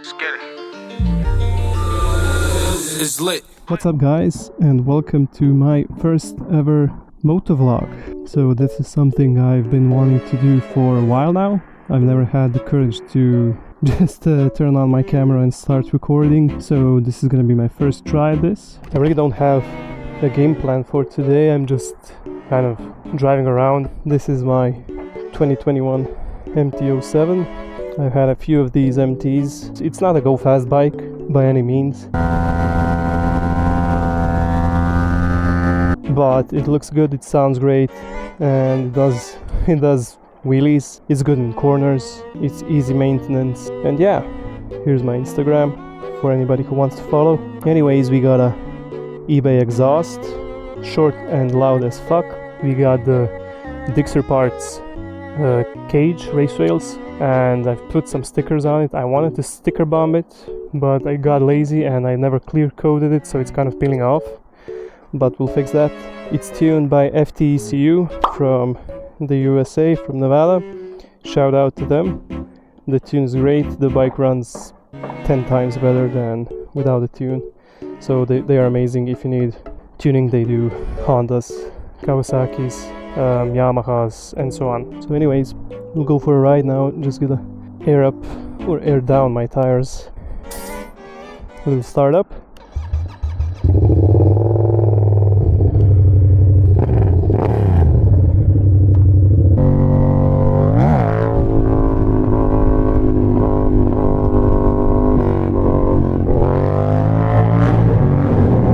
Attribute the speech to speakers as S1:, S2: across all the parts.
S1: Let's get it. It's lit.
S2: What's up guys, and welcome to my first ever motovlog. So this is something I've been wanting to do for a while now. I've never had the courage to just turn on my camera and start recording, so this is gonna be my first try at this. I really don't have a game plan for today. I'm just kind of driving around. This is my 2021 MT-07. I've had a few of these MTs. It's not a go fast bike by any means, but it looks good, it sounds great, and it does wheelies. It's good in corners, it's easy maintenance, and yeah, here's my Instagram for anybody who wants to follow. Anyways, we got a eBay exhaust, short and loud as fuck. We got the Dixer Parts cage race rails, and I've put some stickers on it. I wanted to sticker bomb it, but I got lazy and I never clear coated it, so it's kind of peeling off, but we'll fix that. It's tuned by FTECU from the USA, from Nevada. Shout out to them. The tune is great. The bike runs 10 times better than without a tune, so they are amazing. If you need tuning, they do. Hondas, Kawasaki's, Yamahas, and so on. So anyways, we'll go for a ride now. Just gonna air up or air down my tires. We'll start up.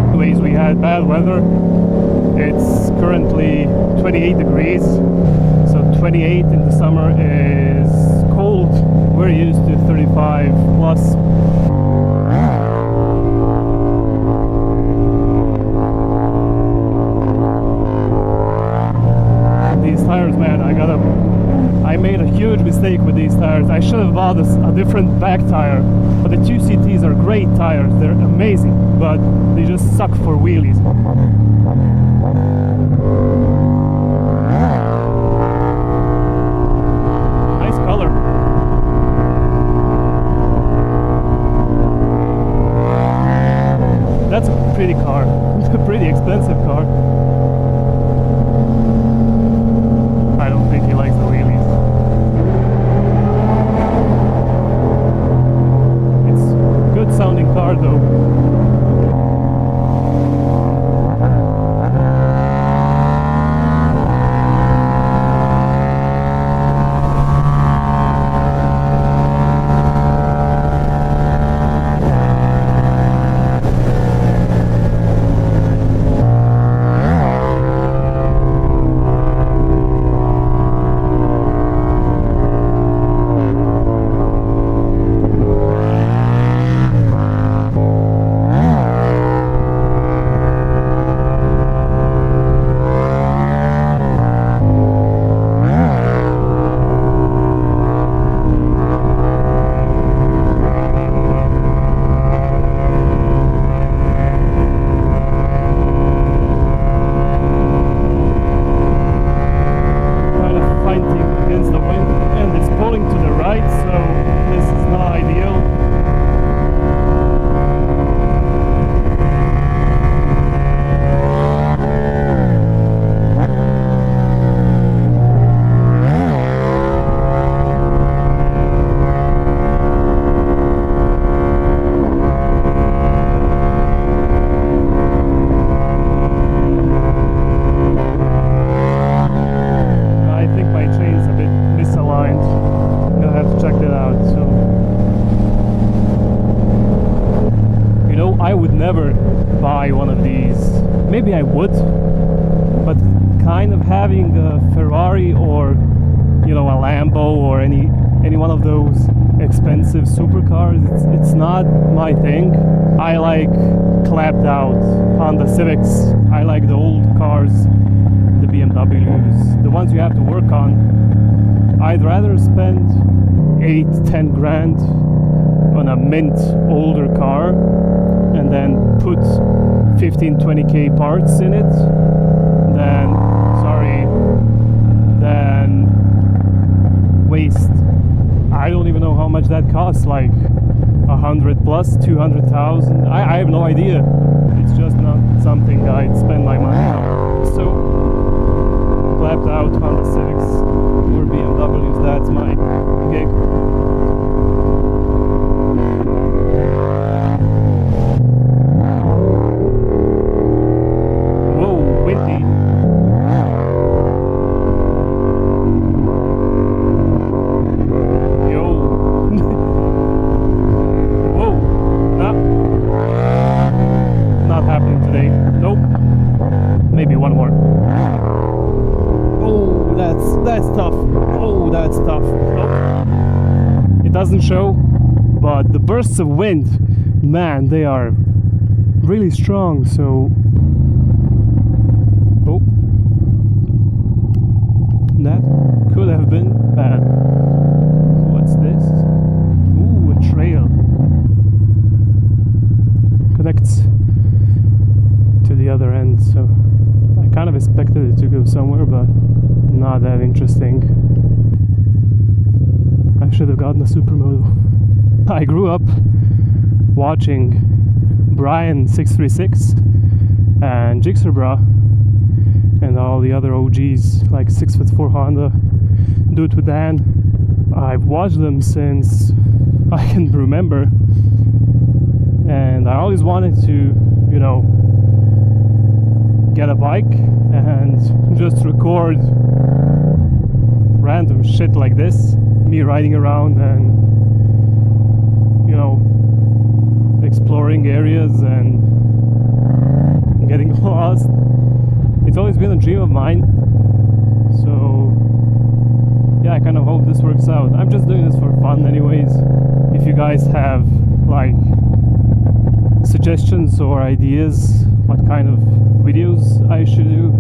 S2: Anyways, we had bad weather. It's currently 28 degrees, so 28 in the summer is cold. We're used to 35 plus. These tires, man, I made a huge mistake with these tires. I should have bought a different back tire, but the 2CTs are great tires. They're amazing, but they just suck for wheelies. Nice color. That's a pretty car. A pretty expensive car. I don't think he likes the wheelies. It's a good sounding car though. I would never buy one of these. Maybe I would, but kind of having a Ferrari or, you know, a Lambo or any one of those expensive supercars, it's not my thing. I like clapped out Honda Civics. I like the old cars, the BMWs, the ones you have to work on. I'd rather spend 8-10 grand on a mint older car and then put 15-20k parts in it than waste. I don't even know how much that costs, like 100 plus, 200,000. I have no idea. It's just not something I'd spend my money on. So, clapped out Honda Civics or BMWs, that's my gig. Whoa, windy. Maybe one more. Oh, that's tough. Oh, that's tough. Nope. It doesn't show, but the bursts of wind, man, they are really strong. So, oh, that could have been bad. What's this? Ooh, a trail. Connects to the other end, so I kind of expected it to go somewhere, but not that interesting. I should have gotten a supermoto. I grew up watching Brian 636 and Jigsaw and all the other OGs like 6'4" Honda, Dude with Dan. I've watched them since I can remember, and I always wanted to, you know, get a bike and just record random shit like this, me riding around and, you know, exploring areas and getting lost. It's always been a dream of mine, so yeah, I kind of hope this works out. I'm just doing this for fun anyways. If you guys have like suggestions or ideas what kind of videos I should do,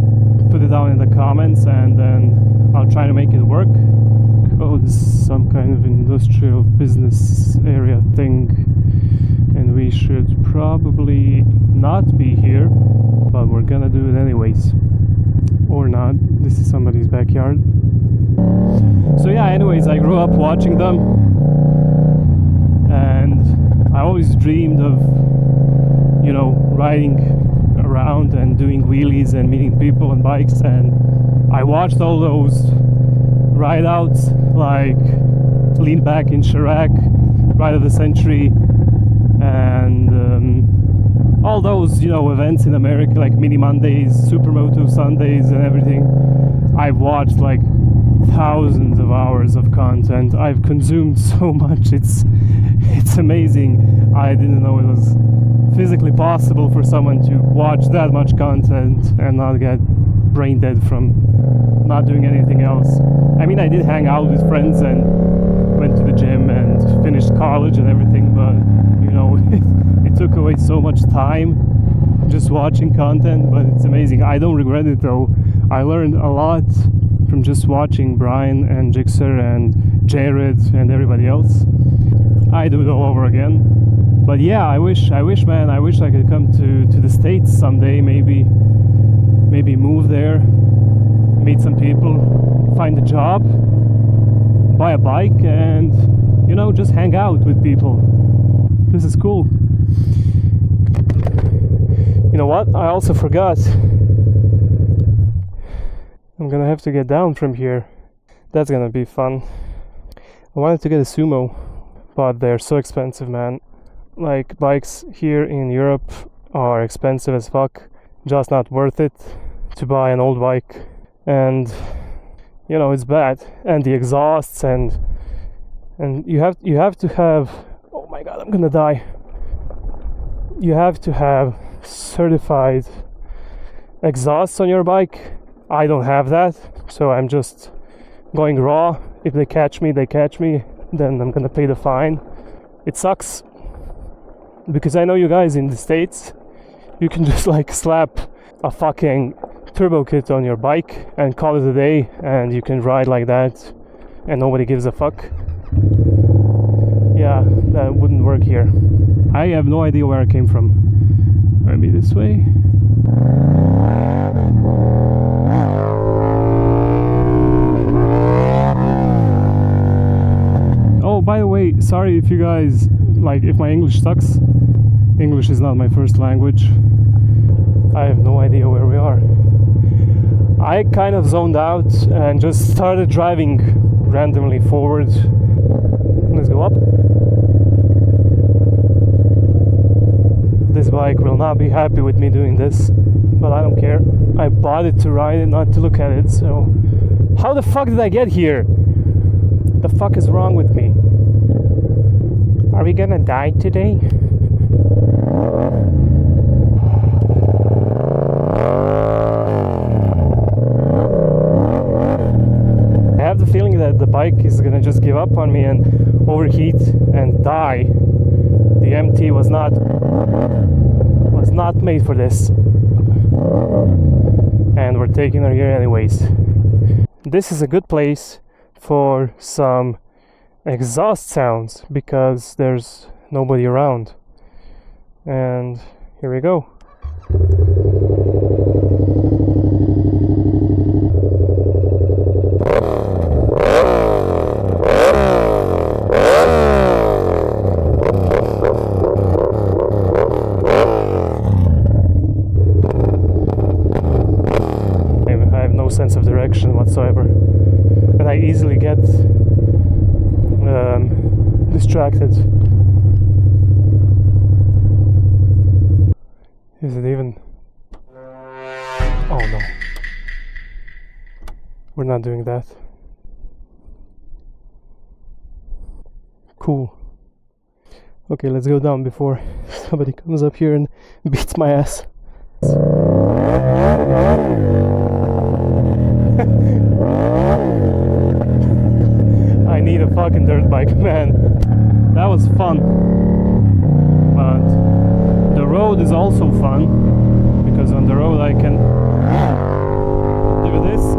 S2: put it down in the comments and then I'll try to make it work. Oh, this is some kind of industrial business area thing, and we should probably not be here, but we're gonna do it anyways. Or not. This is somebody's backyard. So yeah, anyways, I grew up watching them and I always dreamed of, you know, riding around and doing wheelies and meeting people on bikes, and I watched all those ride outs like Lean Back in Chirac, Ride of the Century, and all those, you know, events in America like Mini Mondays, Supermoto Sundays and everything. I've watched like thousands of hours of content. I've consumed so much, it's amazing. I didn't know it was physically possible for someone to watch that much content and not get brain dead from not doing anything else. I mean, I did hang out with friends and went to the gym and finished college and everything, but you know, it took away so much time just watching content, but it's amazing. I don't regret it though. I learned a lot from just watching Brian and Jigsaw and Jared and everybody else. I do it all over again. But yeah, I wish, man, I wish I could come to the States someday, maybe move there, meet some people, find a job, buy a bike, and, you know, just hang out with people. This is cool. You know what? I also forgot. I'm gonna have to get down from here. That's gonna be fun. I wanted to get a Sumo, but they're so expensive, man. Like, bikes here in Europe are expensive as fuck. Just not worth it to buy an old bike. And, you know, it's bad. And the exhausts and you have to have, oh my god, I'm gonna die. You have to have certified exhausts on your bike. I don't have that, so I'm just going raw. If they catch me, they catch me. Then I'm gonna pay the fine. It sucks, because I know you guys in the States, you can just like slap a fucking turbo kit on your bike and call it a day, and you can ride like that and nobody gives a fuck. Yeah, that wouldn't work here. I have no idea where I came from. Maybe this way. Oh, by the way, sorry if you guys like if my English sucks, English is not my first language. I have no idea where we are. I kind of zoned out and just started driving randomly forward. Let's go up. This bike will not be happy with me doing this, but I don't care. I bought it to ride it, not to look at it, so... How the fuck did I get here? The fuck is wrong with me? Are we gonna die today? I have the feeling that the bike is gonna just give up on me and overheat and die. The MT was not made for this. And we're taking her here anyways. This is a good place for some exhaust sounds because there's nobody around. And here we go. Sense of direction whatsoever, and I easily get distracted. Is it even? Oh no, we're not doing that. Cool. Okay, let's go down before somebody comes up here and beats my ass. I need a fucking dirt bike, man. That was fun. But the road is also fun, because on the road I can do this.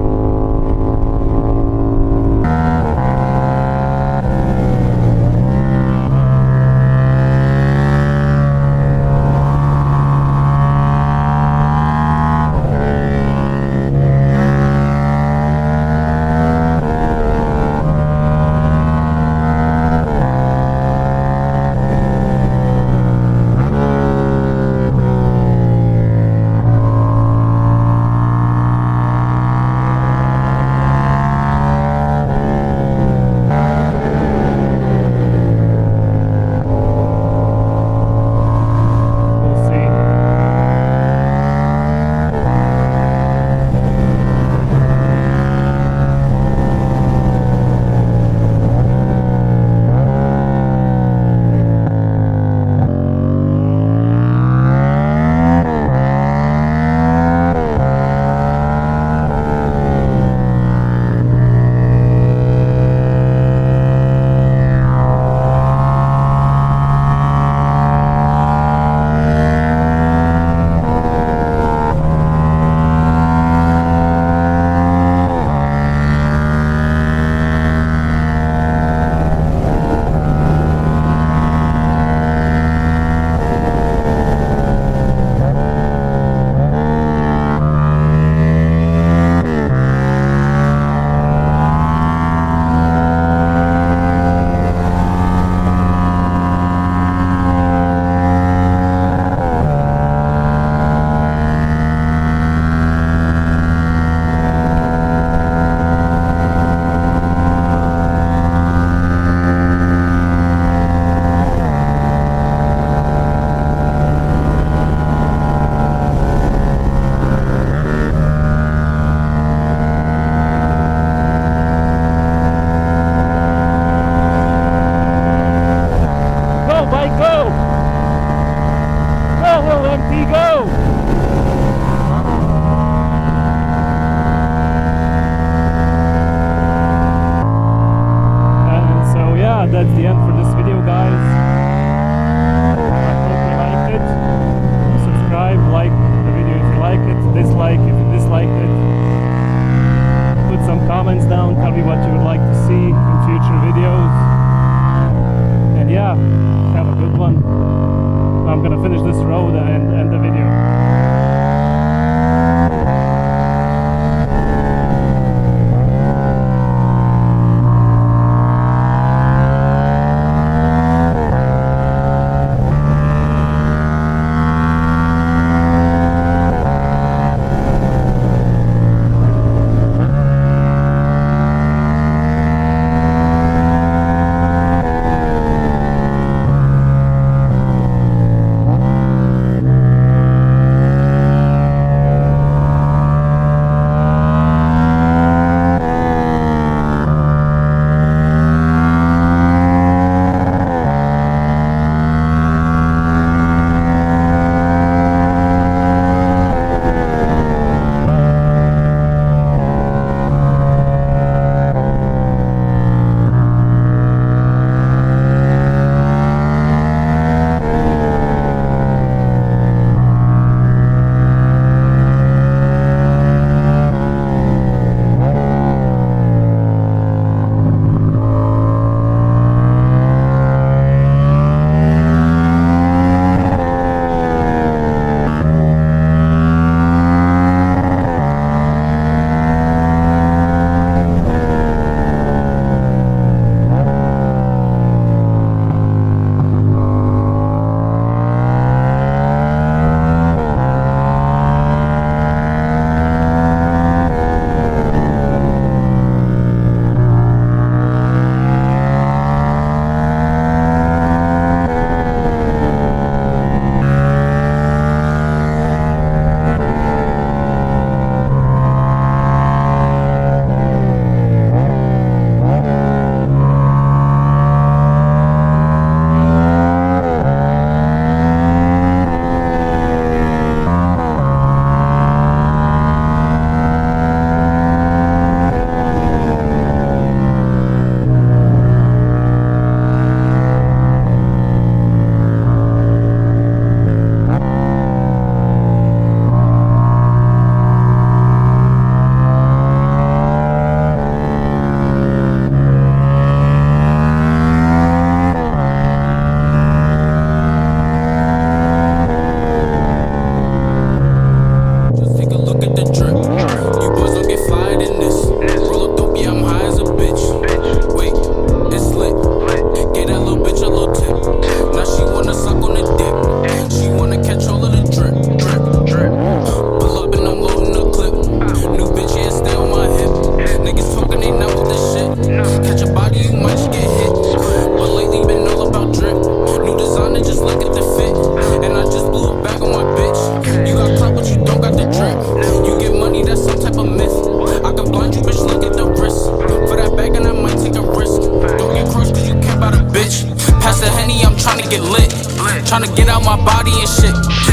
S1: Tryna get out my body and shit.